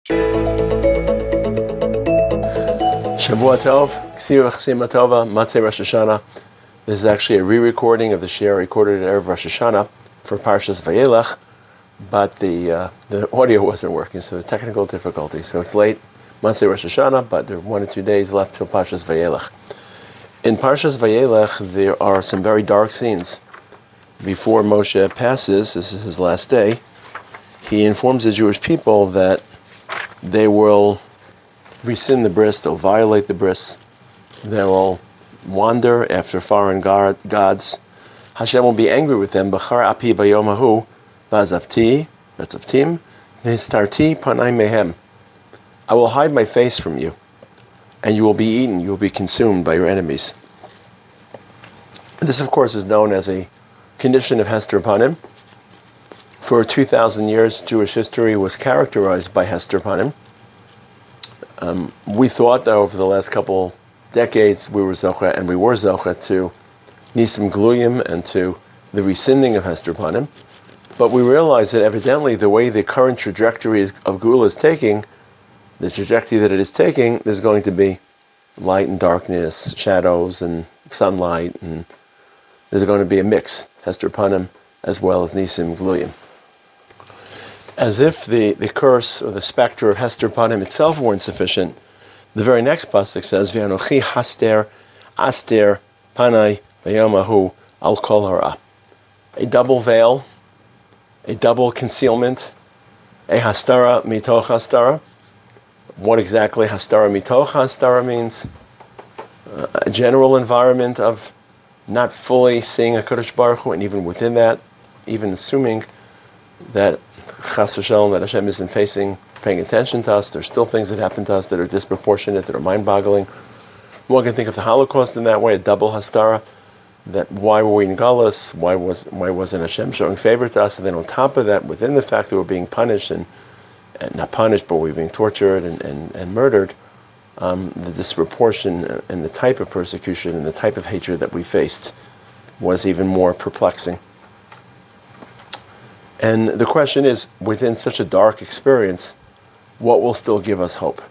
Shavua Tov, Ksiva Chsima Tova, Matzei Rosh Hashanah. This is actually a re-recording of the share recorded at Erev Rosh Hashanah for Parshas Vayelekh, but the audio wasn't working, so technical difficulties. So it's late, Matzei Rosh Hashanah, but there are 1 or 2 days left till Parshas Vayelekh. In Parshas Vayelekh, there are some very dark scenes. Before Moshe passes, this is his last day, he informs the Jewish people that they will rescind the bris, they'll violate the bris, they will wander after foreign gods. Hashem will be angry with them. B'char api bayomahu v'azavti v'histarti panim mehem. I will hide my face from you, and you will be eaten, you will be consumed by your enemies. This, of course, is known as a condition of hester panim. For 2,000 years, Jewish history was characterized by hester panim. We thought that over the last couple decades we were zocha to nisim gluyim and to the rescinding of hester panim, but we realized that evidently the way the current trajectory of Gula is taking, the trajectory that it is taking, there's going to be light and darkness, shadows and sunlight, and there's going to be a mix, hester panim as well as nisim gluyim. As if the curse or the specter of hester panim itself weren't sufficient, the very next pasuk says, "V'anochi hester aster panai v'yomahu al kol hara." A double veil, a double concealment, a hastara mitoch hastara. What exactly hastara mitoch hastara means? A general environment of not fully seeing a Kadosh Baruch Hu, and even within that, even assuming that Chas v'shalom, that Hashem isn't paying attention to us. There's still things that happen to us that are disproportionate, that are mind-boggling. One can think of the Holocaust in that way, a double hastara, that why were we in Galus? Why wasn't Hashem showing favor to us? And then on top of that, within the fact that we're being punished, and not punished, but we're being tortured and murdered, the disproportion and the type of persecution and the type of hatred that we faced was even more perplexing. And the question is, within such a dark experience, what will still give us hope?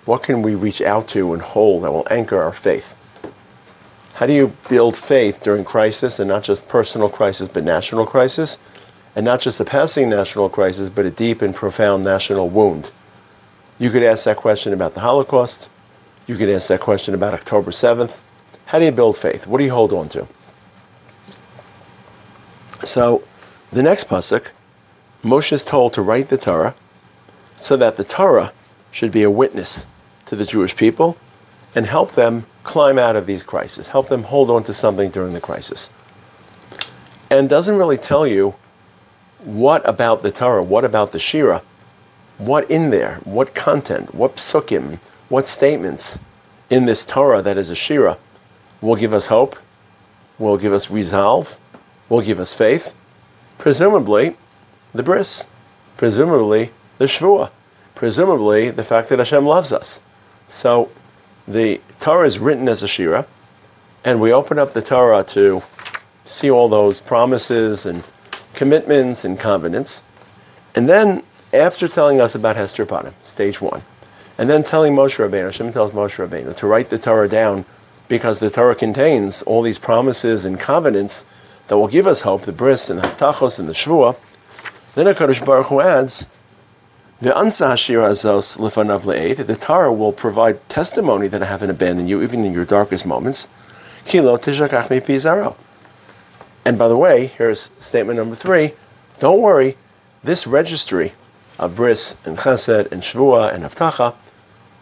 What can we reach out to and hold that will anchor our faith? How do you build faith during crisis, and not just personal crisis, but national crisis? And not just a passing national crisis, but a deep and profound national wound? You could ask that question about the Holocaust. You could ask that question about October 7th. How do you build faith? What do you hold on to? So, the next pasuk, Moshe is told to write the Torah so that the Torah should be a witness to the Jewish people and help them climb out of these crises, help them hold on to something during the crisis. And doesn't really tell you what about the Torah, what about the Shira, what in there, what content, what psukim, what statements in this Torah that is a Shira will give us hope, will give us resolve, will give us faith. Presumably, the bris, presumably the shvua, presumably the fact that Hashem loves us. So the Torah is written as a shira, and we open up the Torah to see all those promises and commitments and covenants. And then, after telling us about hester panim, stage 1, and then telling Moshe Rabbeinu, Hashem tells Moshe Rabbeinu to write the Torah down, because the Torah contains all these promises and covenants that will give us hope, the bris and haftachos and the shvua. Then HaKadosh Baruch Hu adds, the Torah will provide testimony that I haven't abandoned you, even in your darkest moments. And by the way, here's statement number 3. Don't worry, this registry of bris and chesed and shvua and haftacha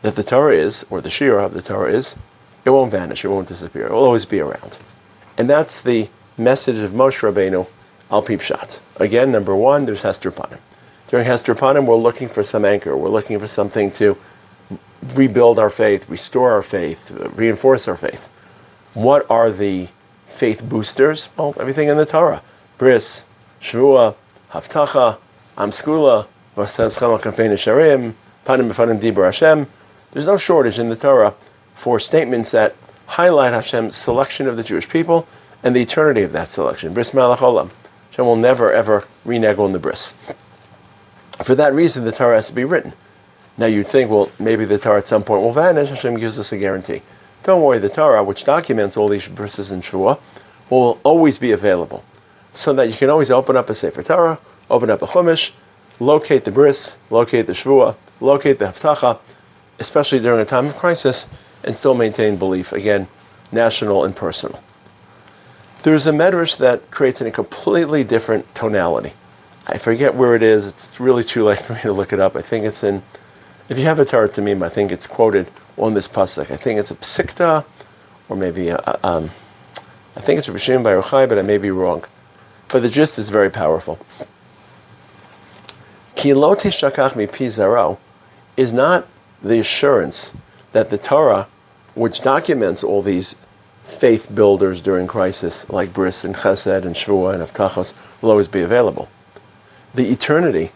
that the Torah is, or the shira of the Torah is, it won't vanish, it won't disappear, it will always be around. And that's the message of Moshe Rabbeinu al pi pshat. Again, number 1, there's hester panim. During hester panim, we're looking for some anchor. We're looking for something to rebuild our faith, restore our faith, reinforce our faith. What are the faith boosters? Well, everything in the Torah. Bris, shvua, haftacha, amskula, v'aseschem al-kanfei nesharim, panim b'fanim dibur Hashem. There's no shortage in the Torah for statements that highlight Hashem's selection of the Jewish people and the eternity of that selection. Bris malach olam. Hashem will never, ever renege on the bris. For that reason, the Torah has to be written. Now you'd think, well, maybe the Torah at some point will vanish. Hashem gives us a guarantee. Don't worry, the Torah, which documents all these verses in Shvuah, will always be available. So that you can always open up a Sefer Torah, open up a Chumash, locate the bris, locate the Shvuah, locate the Haftacha, especially during a time of crisis, and still maintain belief, again, national and personal. There's a medrash that creates a completely different tonality. I forget where it is. It's really too late for me to look it up. I think it's in, if you have a Torah Tamim, I think it's quoted on this pasuk. I think it's a psikta, or maybe I think it's a Rishim by Ruchai, but I may be wrong. But the gist is very powerful. Ki lo tishakach mipi zaro is not the assurance that the Torah, which documents all these faith builders during crisis, like bris and chesed and shvuah and haftachos, will always be available. The eternity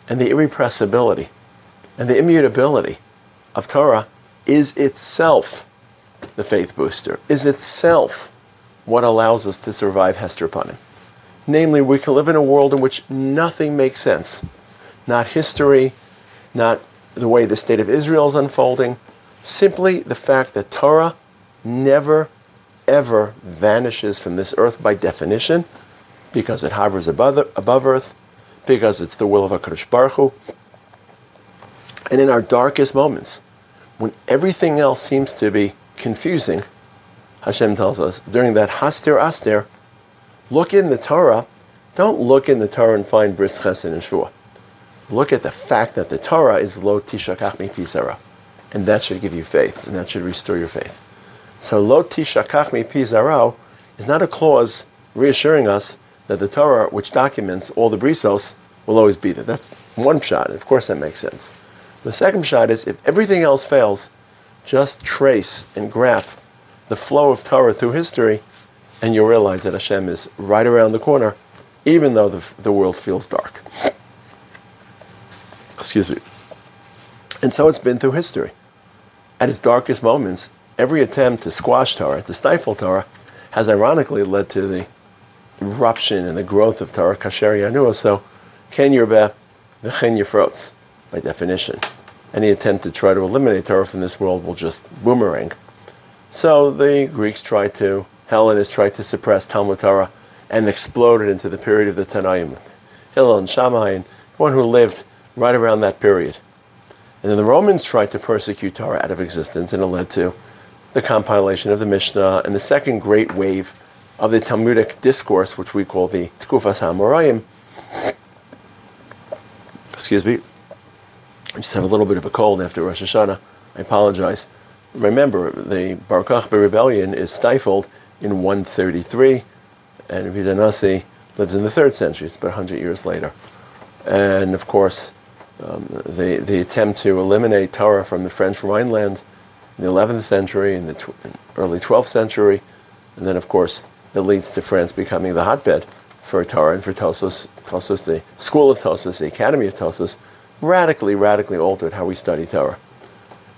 and the irrepressibility and the immutability of Torah is itself the faith booster, is itself what allows us to survive hester panim. Namely, we can live in a world in which nothing makes sense. Not history, not the way the state of Israel is unfolding, simply the fact that Torah never, ever vanishes from this earth by definition, because it hovers above earth, because it's the will of HaKadosh Baruch Hu. And in our darkest moments, when everything else seems to be confusing, Hashem tells us, during that hester, look in the Torah. Don't look in the Torah and find bris, chesed, and shvuah. Look at the fact that the Torah is lo tishakach mipi zaro. And that should give you faith, and that should restore your faith. So lo tishakach mipi zaro is not a clause reassuring us that the Torah, which documents all the brisos, will always be there. That's one shot. Of course that makes sense. The second shot is, if everything else fails, just trace and graph the flow of Torah through history, and you'll realize that Hashem is right around the corner, even though the world feels dark. Excuse me. And so it's been through history. At its darkest moments, every attempt to squash Torah, to stifle Torah, has ironically led to the eruption and the growth of Torah, kasher yanua, so ken yirbeh v'chen yifrotz, by definition. Any attempt to try to eliminate Torah from this world will just boomerang. So the Greeks Hellenists tried to suppress Talmud Torah and exploded into the period of the Tanaim, Hillel and Shammai, and one who lived right around that period. And then the Romans tried to persecute Torah out of existence, and it led to the compilation of the Mishnah and the second great wave of the Talmudic discourse, which we call the Tkufas HaAmoraim. Excuse me. I just have a little bit of a cold after Rosh Hashanah. I apologize. Remember, the Bar Kokhba rebellion is stifled in 133, and Rabbi Danasi lives in the 3rd century. It's about 100 years later. And of course, the attempt to eliminate Torah from the French Rhineland in the 11th century, in the early 12th century, and then of course it leads to France becoming the hotbed for Torah and for Tosfos, the school of Tosfos, the Academy of Tosfos, radically altered how we study Torah.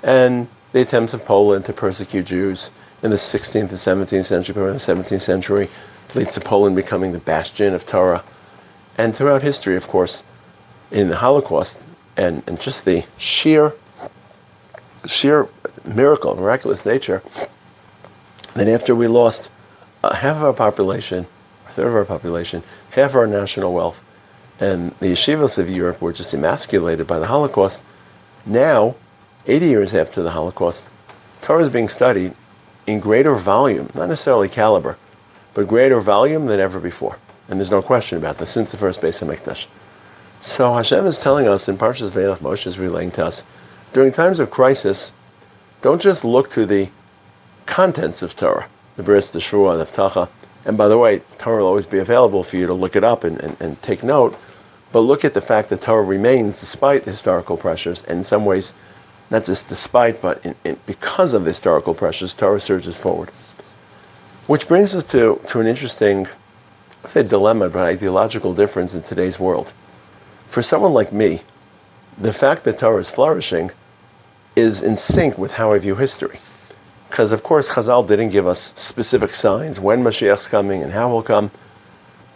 And the attempts of Poland to persecute Jews in the 16th and 17th century, but in the 17th century, leads to Poland becoming the bastion of Torah. And throughout history, of course, in the Holocaust, and just the sheer miracle, miraculous nature, that after we lost half of our population, a third of our population, half of our national wealth, and the yeshivas of Europe were just emasculated by the Holocaust, now, 80 years after the Holocaust, Torah is being studied in greater volume, not necessarily caliber, but greater volume than ever before. And there's no question about this since the first Beis HaMikdash. So Hashem is telling us in Parshas Vayelekh, Moshe is relaying to us, during times of crisis, don't just look to the contents of Torah, the bris, the shvuah, the haftacha. And by the way, Torah will always be available for you to look it up and take note, but look at the fact that Torah remains despite historical pressures, and in some ways, not just despite, but because of the historical pressures, Torah surges forward. Which brings us to an interesting, I say dilemma, but ideological difference in today's world. For someone like me, the fact that Torah is flourishing is in sync with how I view history. Because of course Chazal didn't give us specific signs when Mashiach's coming and how he'll come.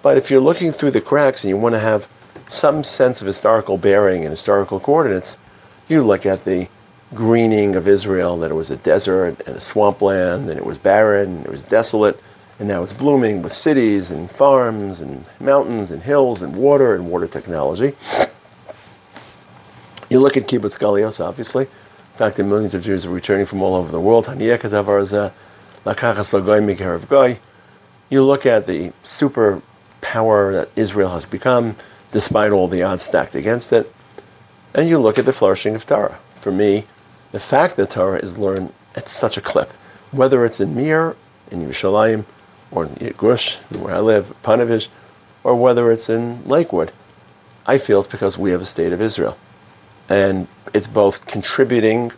But if you're looking through the cracks and you want to have some sense of historical bearing and historical coordinates, You look at the greening of Israel, that it was a desert and a swampland, and it was barren, and it was desolate, and now it's blooming with cities and farms and mountains and hills and water technology. You look at Kibbutz Galios, obviously. In fact, millions of Jews are returning from all over the world. You look at the superpower that Israel has become, despite all the odds stacked against it, and you look at the flourishing of Torah. For me, the fact that Torah is learned at such a clip, whether it's in Mir, in Yerushalayim, or in Gush, where I live, Panavish, or whether it's in Lakewood, I feel it's because we have a state of Israel. And it's both contributing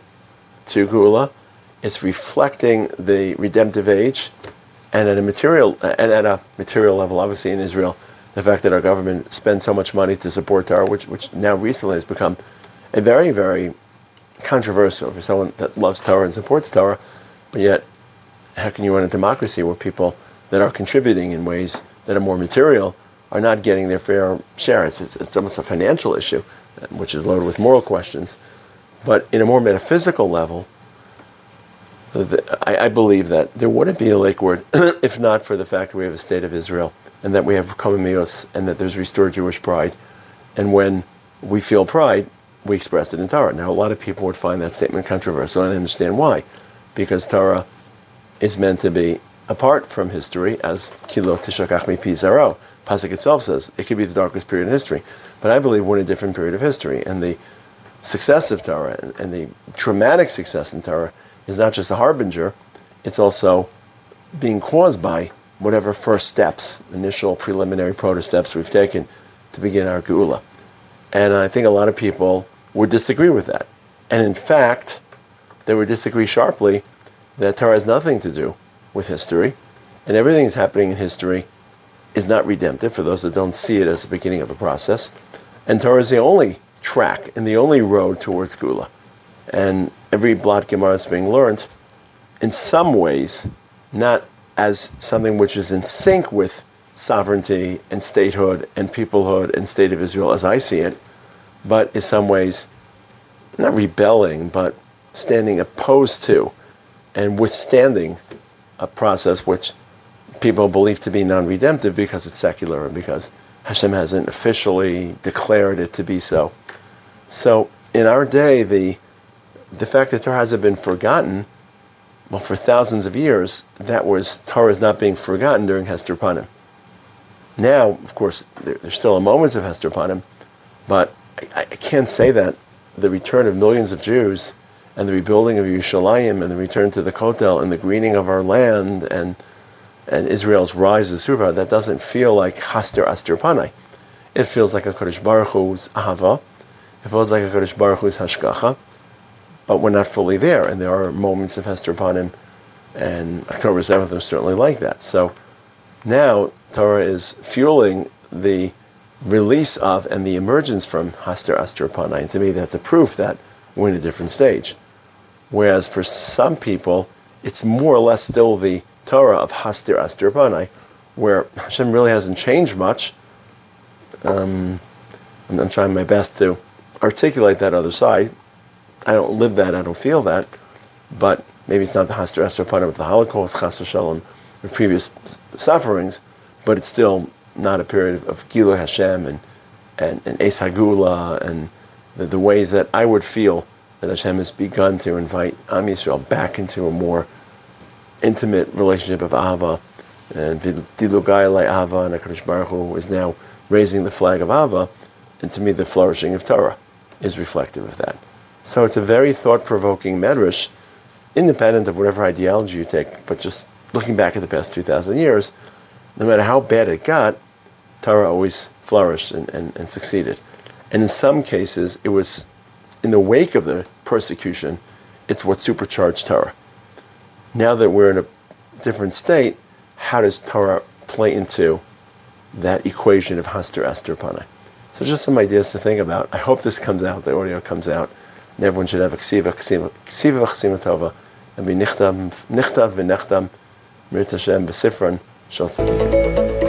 to Geula, it's reflecting the redemptive age, and at a material level, obviously in Israel, the fact that our government spends so much money to support Torah, which now recently has become a very, very controversial for someone that loves Torah and supports Torah, but yet, how can you run a democracy where people that are contributing in ways that are more material are not getting their fair share? It's almost a financial issue, which is loaded with moral questions. But in a more metaphysical level, I believe that there wouldn't be a Lakewood if not for the fact that we have a state of Israel and that we have Komimios and that there's restored Jewish pride. And when we feel pride, we express it in Torah. Now, a lot of people would find that statement controversial, and I understand why. Because Torah is meant to be apart from history, as Kilo Tishakach Mi Pi Zaro. Pasuk itself says it could be the darkest period in history. But I believe we're in a different period of history. And the success of Torah and the dramatic success in Torah is not just a harbinger, it's also being caused by whatever first steps, initial preliminary proto-steps we've taken to begin our Geula. And I think a lot of people would disagree with that. And in fact, they would disagree sharply that Torah has nothing to do with history, and everything that's happening in history is not redemptive for those that don't see it as the beginning of a process. And Torah is the only track and the only road towards Geula. And every blot Gemara that's being learned, in some ways, not as something which is in sync with sovereignty and statehood and peoplehood and state of Israel as I see it, but in some ways, not rebelling, but standing opposed to and withstanding a process which people believe to be non-redemptive because it's secular and because Hashem hasn't officially declared it to be so. So in our day, the fact that Torah hasn't been forgotten, well, for thousands of years, Torah is not being forgotten during hester panim. Now, of course, there's still moments of hester panim, but I can't say that the return of millions of Jews and the rebuilding of Yerushalayim and the return to the Kotel and the greening of our land and Israel's rise as superpower, that doesn't feel like hester panai. It feels like a Kodesh Baruch Hu's ahava. It feels like a Kodesh Baruch Hu's hashgacha. But we're not fully there, and there are moments of hester panim, and October 7th was certainly like that. So now Torah is fueling the release of and the emergence from hester panai, and to me that's a proof that we're in a different stage. Whereas for some people, it's more or less still the Torah of hester panai, where Hashem really hasn't changed much. I'm trying my best to articulate that other side. I don't live that, I don't feel that, but maybe it's not the hester panai of the Holocaust, chas v'shalom, of previous sufferings, but it's still not a period of Gilui Hashem and Eis Hagula and the ways that I would feel that Hashem has begun to invite Am Yisrael back into a more intimate relationship of Ahava, and Dilugai Lai Ahava, and HaKadosh Baruch Hu is now raising the flag of Ahava, and to me the flourishing of Torah is reflective of that. So it's a very thought-provoking medrash, independent of whatever ideology you take, but just looking back at the past 2,000 years, no matter how bad it got, Torah always flourished and succeeded. And in some cases, it was in the wake of the persecution, it's what supercharged Torah. Now that we're in a different state, how does Torah play into that equation of hester panai? So just some ideas to think about. I hope this comes out, the audio comes out, and everyone should have a ksiva tova, and be nichtav v'nechtam, Mirz Hashem b'sifran shel tzadikim.